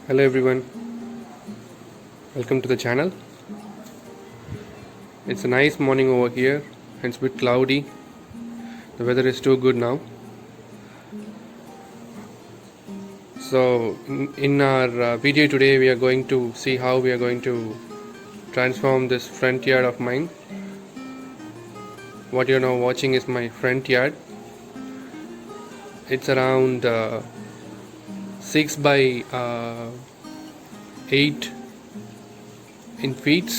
Hello everyone, welcome to the channel. It's a nice morning over here. It's a bit cloudy. The weather is too good now. So in our video today we are going to see how we are going to transform this front yard of mine. What you're now watching is my front yard. It's around 6 by 8 in feet.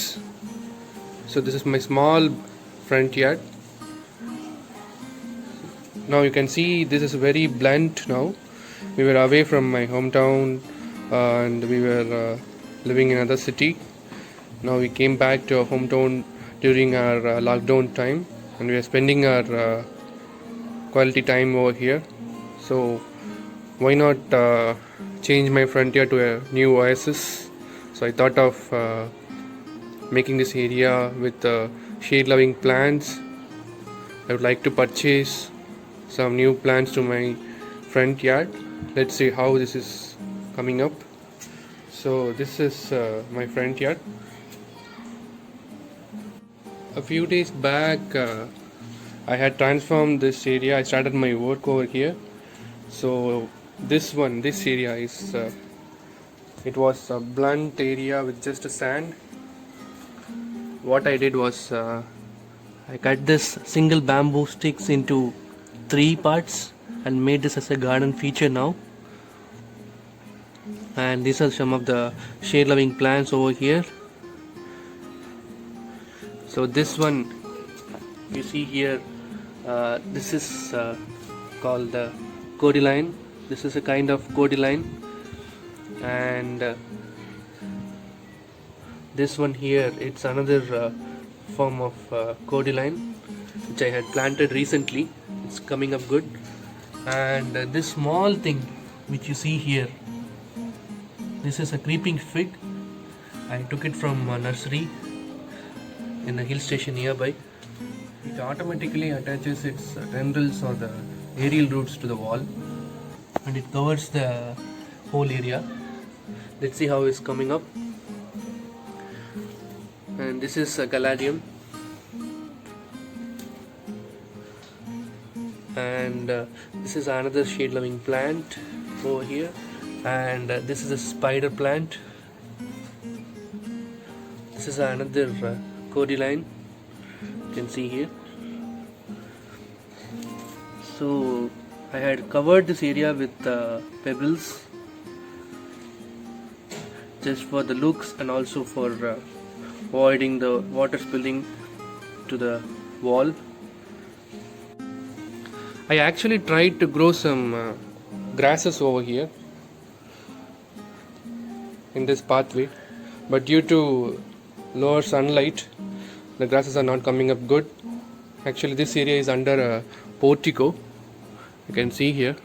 So this is my small front yard. Now you can see this is very blunt now. We were away from my hometown and we were living in another city. Now we came back to our hometown during our lockdown time, and we are spending our quality time over here. So why not change my front yard to a new oasis? So I thought of making this area with shade loving plants. I would like to purchase some new plants to my front yard. Let's see how this is coming up. So this is my front yard. A few days back I had transformed this area. I started my work over here. So this area is it was a blunt area with just a sand. What I did was I cut this single bamboo sticks into 3 parts and made this as a garden feature now. And these are some of the shade loving plants over here. So this one you see here, this is called the cordyline. This is a kind of cordyline, and this one here, it's another form of cordyline which I had planted recently. It's coming up good. And this small thing which you see here, this is a creeping fig. I took it from a nursery in a hill station nearby. It automatically attaches its tendrils or the aerial roots to the wall, and it covers the whole area. Let's see how it's coming up. And this is a caladium, and this is another shade loving plant over here, and this is a spider plant. This is another cordyline, you can see here. So I had covered this area with pebbles just for the looks and also for avoiding the water spilling to the wall. I actually tried to grow some grasses over here in this pathway, but due to lower sunlight the grasses are not coming up good. Actually this area is under a portico, you can see here,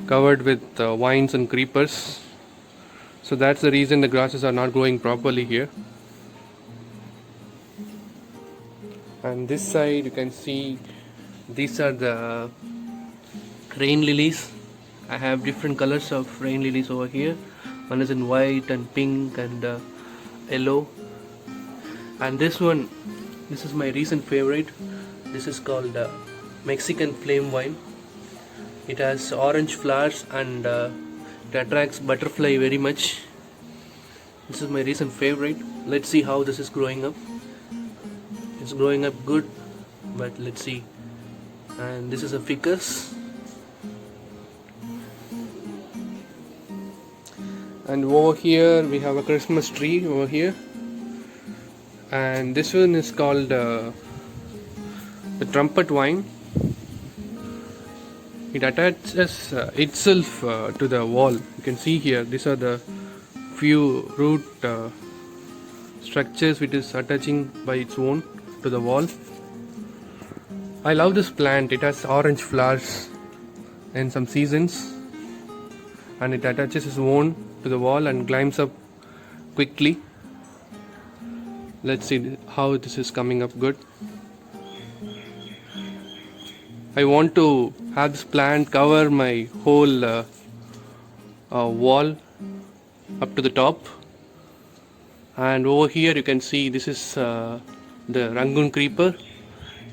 covered with vines and creepers. So that's the reason the grasses are not growing properly here. And this side you can see these are the rain lilies. I have different colors of rain lilies over here. One is in white and pink and yellow. And this one, this is my recent favorite. This is called Mexican flame wine. It has orange flowers and it attracts butterfly very much. This is my recent favorite. Let's see how this is growing up. It's growing up good, but let's see. And this is a ficus. And over here we have a Christmas tree over here. And this one is called the trumpet vine. It attaches itself to the wall. You can see here, these are the few root structures which is attaching by its own to the wall. I love this plant. It has orange flowers in some seasons, and it attaches its own to the wall and climbs up quickly. Let's see how this is coming up good. I want to have this plant cover my whole wall up to the top. And over here you can see this is the Rangoon creeper.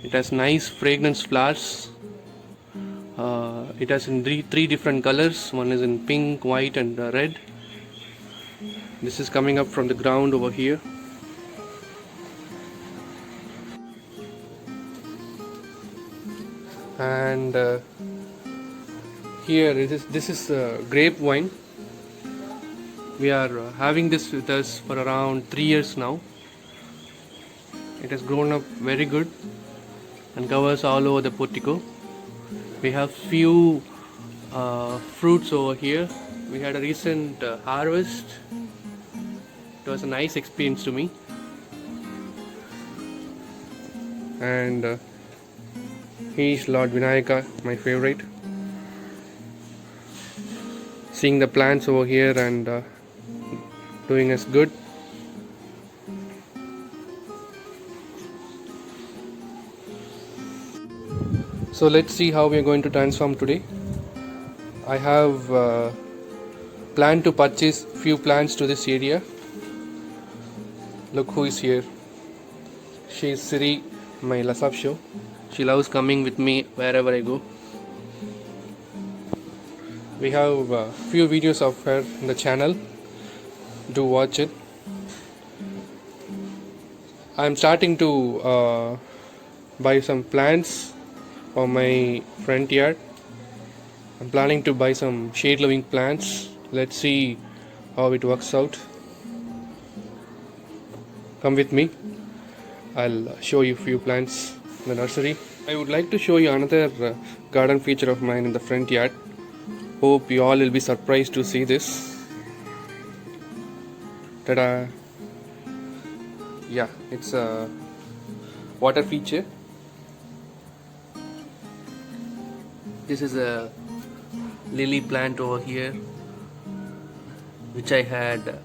It has nice fragrance flowers. It has in three different colors. One is in pink, white and red. This is coming up from the ground over here. And here this is grape wine. We are having this with us for around 3 years now. It has grown up very good and covers all over the portico. We have few fruits over here. We had a recent harvest. It was a nice experience to me. And he is Lord Vinayaka, my favorite. Seeing the plants over here and doing us good. So let's see how we are going to transform today. I have planned to purchase few plants to this area. Look who is here. She is Siri, my Lasap show. She loves coming with me wherever I go. We have few videos of her in the channel. Do watch it. I am starting to buy some plants for my front yard. I'm planning to buy some shade loving plants. Let's see how it works out. Come with me. I'll show you few plants in the nursery. I would like to show you another garden feature of mine in the front yard. Hope you all will be surprised to see this. Ta-da! Yeah, it's a water feature. This is a lily plant over here, which I had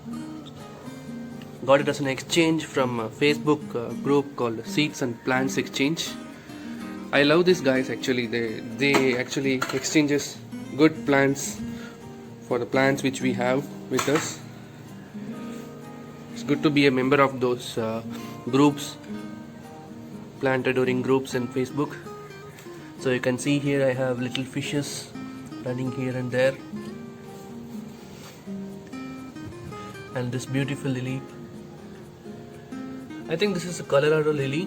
got it as an exchange from a Facebook group called Seeds and Plants Exchange. I love these guys actually. They actually exchanges good plants for the plants which we have with us. It's good to be a member of those groups, plant adoring groups in Facebook. So you can see here I have little fishes running here and there, and this beautiful lily. I think this is a Colorado lily,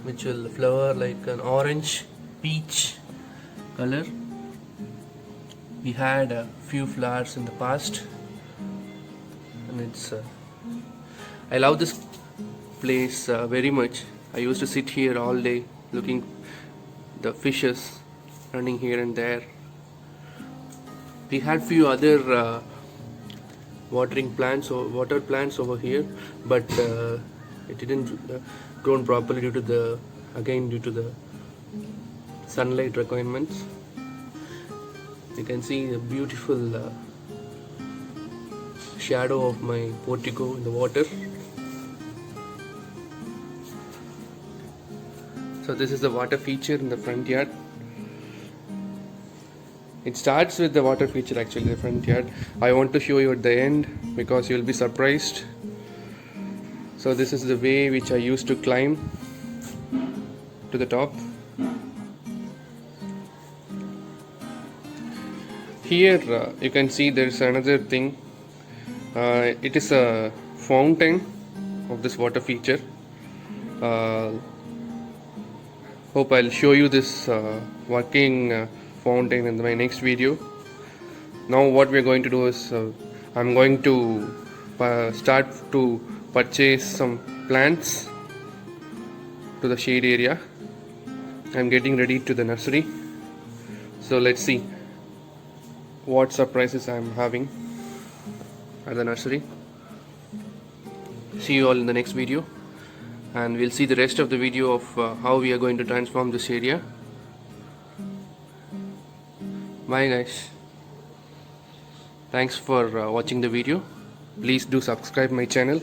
which will flower like an orange peach color. We had a few flowers in the past, and it's I love this place very much. I used to sit here all day looking the fishes running here and there. We had few other watering plants or water plants over here, but it didn't grown properly due to the sunlight requirements. You can see the beautiful shadow of my portico in the water. So this is the water feature in the front yard. It starts with the water feature actually, the front yard. I want to show you at the end because you will be surprised. So this is the way which I used to climb to the top. Here you can see there is another thing. It is a fountain of this water feature. Hope I'll show you this working fountain in my next video. Now what we're going to do is I'm going to start to purchase some plants to the shade area. I'm getting ready to the nursery. So let's see what surprises I'm having at the nursery. See you all in the next video, and we'll see the rest of the video of how we are going to transform this area. Bye guys. Thanks for watching the video. Please do subscribe my channel,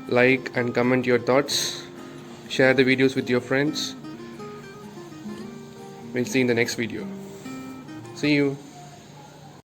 like and comment your thoughts, share the videos with your friends. We'll see you in the next video. See you.